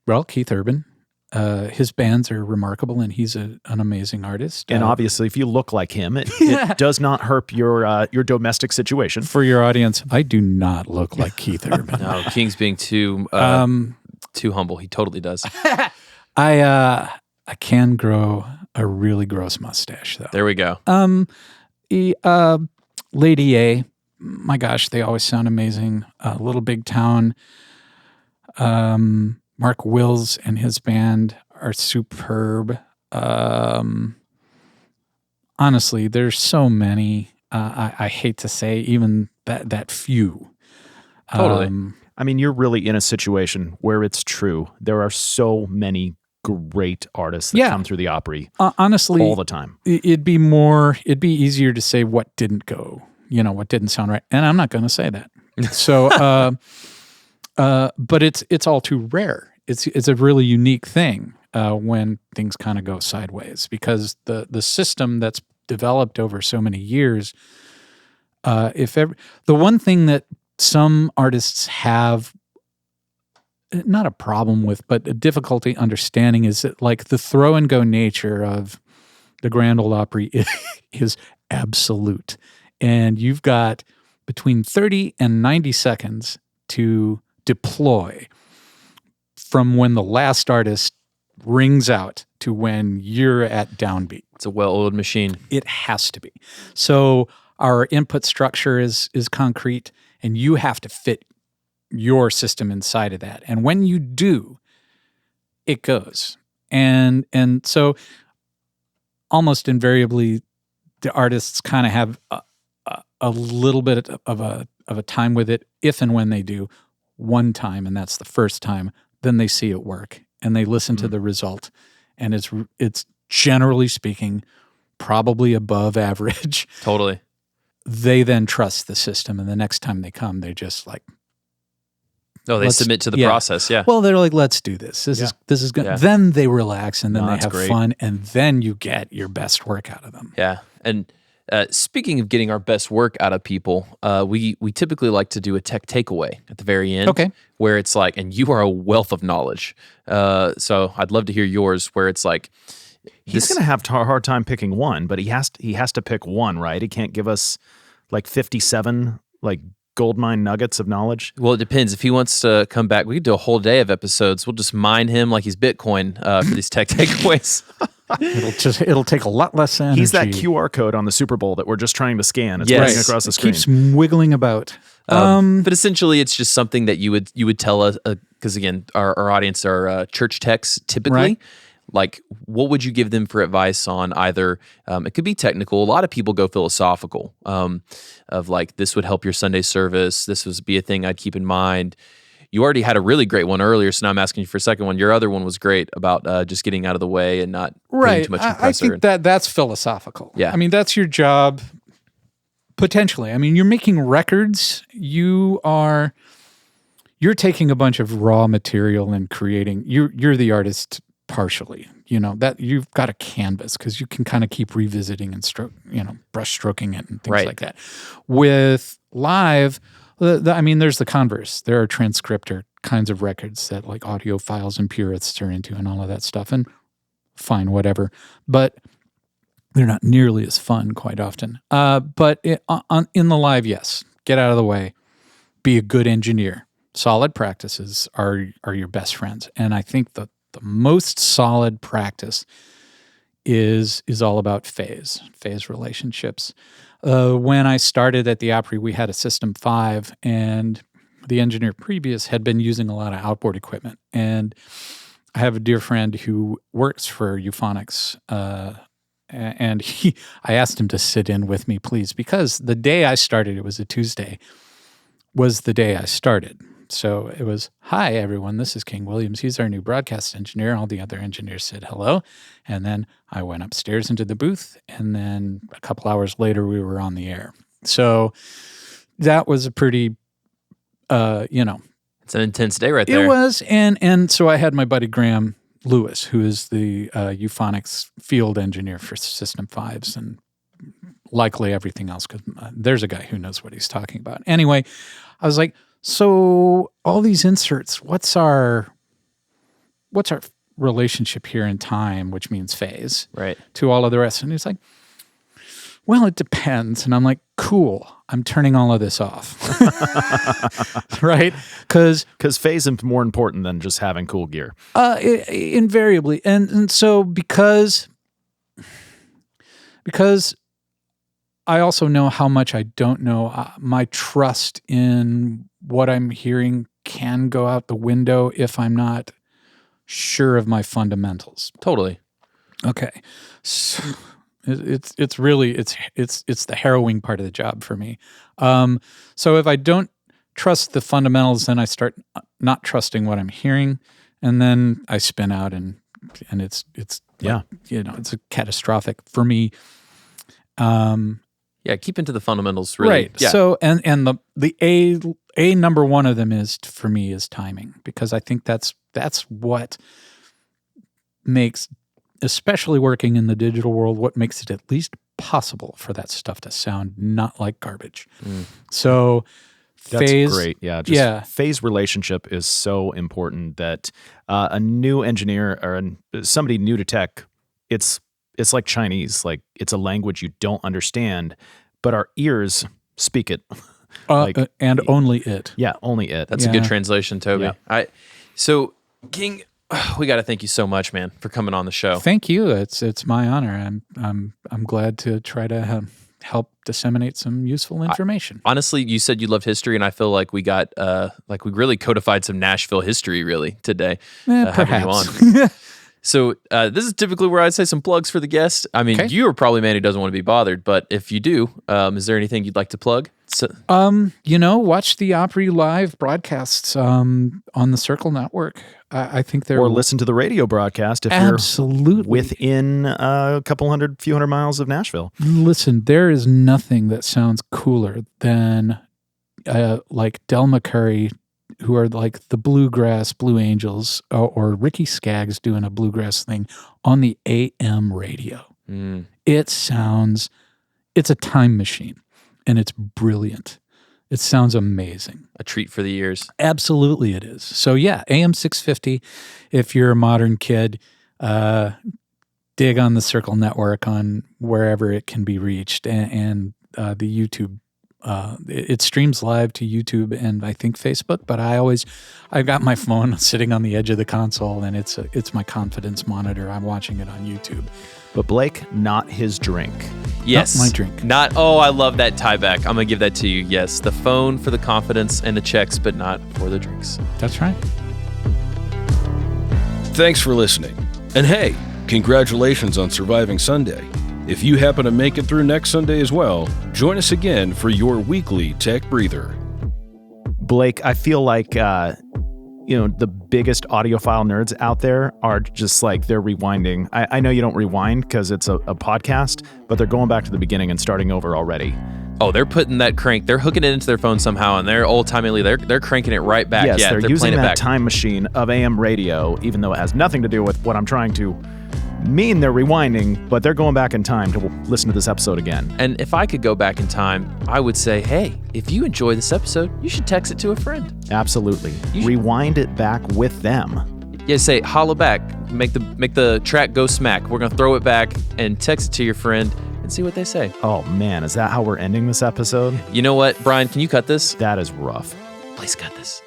Well, Keith Urban, his bands are remarkable, and he's an amazing artist. And obviously, if you look like him, it does not hurt your domestic situation. For your audience, I do not look like Keith Urban. No, King's being too humble. He totally does. I can grow a really gross mustache, though. There we go. Lady A, my gosh, they always sound amazing. Little Big Town. Mark Wills and his band are superb. Honestly, there's so many. I hate to say even that few. Totally. I mean, you're really in a situation where it's true. There are so many great artists that come through the Opry honestly, all the time. It'd be easier to say what didn't go, what didn't sound right. And I'm not going to say that. So, but it's all too rare. It's a really unique thing when things kind of go sideways, because the system that's developed over so many years. The one thing that some artists have not a problem with, but a difficulty understanding is that, like, the throw and go nature of the Grand Ole Opry is absolute, and you've got between 30 and 90 seconds to deploy from when the last artist rings out to when you're at downbeat. It's a well-oiled machine. It has to be. So our input structure is concrete, and you have to fit your system inside of that. And when you do, it goes. And so almost invariably, the artists kind of have a little bit of a time with it, if and when they do one time, and that's the first time. Then they see it work, and they listen to the result, and it's generally speaking probably above average. Totally. They then trust the system, and the next time they come, they're just like, "Oh, they submit to the process." Yeah. Well, they're like, "Let's do this. This is good." Yeah. Then they relax, and then they that's have great. fun, and then you get your best work out of them. Yeah. And speaking of getting our best work out of people, we typically like to do a tech takeaway at the very end. Okay. Where it's like, and you are a wealth of knowledge. So I'd love to hear yours, where it's like, He's going to have a hard time picking one, but he has to pick one, right? He can't give us like 57 like goldmine nuggets of knowledge. Well, it depends. If he wants to come back, we could do a whole day of episodes. We'll just mine him like he's Bitcoin for these tech takeaways. It'll take a lot less energy. He's that QR code on the Super Bowl that we're just trying to scan. It's Yes. running across the screen. Keeps wiggling about. But essentially, it's just something that you would tell us, because again, our audience are church techs typically. Right. Like, what would you give them for advice on either? It could be technical. A lot of people go philosophical. Of like, this would help your Sunday service. This would be a thing I'd keep in mind. You already had a really great one earlier, so now I'm asking you for a second one. Your other one was great about just getting out of the way and not putting too much compressor. I think that's philosophical. Yeah. I mean, that's your job, potentially. I mean, you're making records. You're taking a bunch of raw material and creating. You're the artist partially. You know that you've got a canvas because you can kind of keep revisiting and brush stroking it and things Right. like that. With live. I mean, there's the converse. There are transcriptor kinds of records that like audiophiles and purists are into and all of that stuff. And fine, whatever. But they're not nearly as fun quite often. But in the live, yes. Get out of the way. Be a good engineer. Solid practices are your best friends. And I think the most solid practice is all about phase relationships. When I started at the Opry, we had a System 5, and the engineer previous had been using a lot of outboard equipment. And I have a dear friend who works for Euphonics, and I asked him to sit in with me, please, because the day I started, it was a Tuesday, was the day I started. So it was, "Hi, everyone, this is King Williams. He's our new broadcast engineer." All the other engineers said hello. And then I went upstairs into the booth, and then a couple hours later, we were on the air. So that was a pretty, It's an intense day right there. It was. And so I had my buddy Graham Lewis, who is the Euphonics field engineer for System 5s and likely everything else, because there's a guy who knows what he's talking about. Anyway, I was like, so all these inserts, what's our relationship here in time, which means phase, Right. to all of the rest? And he's like, well, it depends. And I'm like, cool, I'm turning all of this off. Right? Because phase is more important than just having cool gear. invariably. And so because I also know how much I don't know, my trust in what I'm hearing can go out the window if I'm not sure of my fundamentals. Totally. Okay. So it's really the harrowing part of the job for me. So if I don't trust the fundamentals, then I start not trusting what I'm hearing, and then I spin out and it's Yeah. it's a catastrophic for me. Yeah, keep into the fundamentals, really. Right. Yeah. So and the a number one of them is for me is timing, because I think that's what makes, especially working in the digital world, what makes it at least possible for that stuff to sound not like garbage. So That's phase, great. Yeah. Phase relationship is so important that a new engineer or somebody new to tech, it's like Chinese. Like, it's a language you don't understand, but our ears speak it. and only it. Yeah, only it. That's a good translation, Toby. Yeah. So, King, We got to thank you so much, man, for coming on the show. Thank you. It's my honor. I'm glad to try to help disseminate some useful information. Honestly, you said you loved history, and I feel like we got we really codified some Nashville history really today. Having you on. Perhaps. So this is typically where I'd say some plugs for the guest. I mean, Okay. you are probably a man who doesn't want to be bothered, but if you do, is there anything you'd like to plug? Watch the Opry live broadcasts on the Circle Network. I think they're Or listen to the radio broadcast if absolutely you're within a few hundred miles of Nashville. Listen, there is nothing that sounds cooler than like Del McCurry, who are like the bluegrass Blue Angels, or Ricky Skaggs doing a bluegrass thing on the AM radio. It's a time machine, and it's brilliant. It sounds amazing. A treat for the ears. Absolutely it is. So yeah, AM 650, if you're a modern kid, dig on the Circle Network on wherever it can be reached, and the YouTube. It streams live to YouTube and I think Facebook, but I've got my phone sitting on the edge of the console, and it's my confidence monitor. I'm watching it on YouTube. But Blake, not his drink. Yes. Not my drink. I love that tie back. I'm going to give that to you. Yes. The phone for the confidence and the checks, but not for the drinks. That's right. Thanks for listening. And hey, congratulations on surviving Sunday. If you happen to make it through next Sunday as well, join us again for your weekly Tech Breather. Blake, I feel like, the biggest audiophile nerds out there are just like, they're rewinding. I know you don't rewind because it's a podcast, but they're going back to the beginning and starting over already. Oh, they're putting that crank. They're hooking it into their phone somehow, and they're old-timely. They're cranking it right back. Yes, yeah, they're playing using it that back. time machine of AM radio, even though it has nothing to do with what I'm trying to mean. They're rewinding, but they're going back in time to listen to this episode again. And if I could go back in time, I would say, hey, if you enjoy this episode, you should text it to a friend. Absolutely. Rewind it back with them. Yeah, say, holla back. Make the track go smack. We're going to throw it back and text it to your friend and see what they say. Oh, man, is that how we're ending this episode? You know what, Brian, can you cut this? That is rough. Please cut this.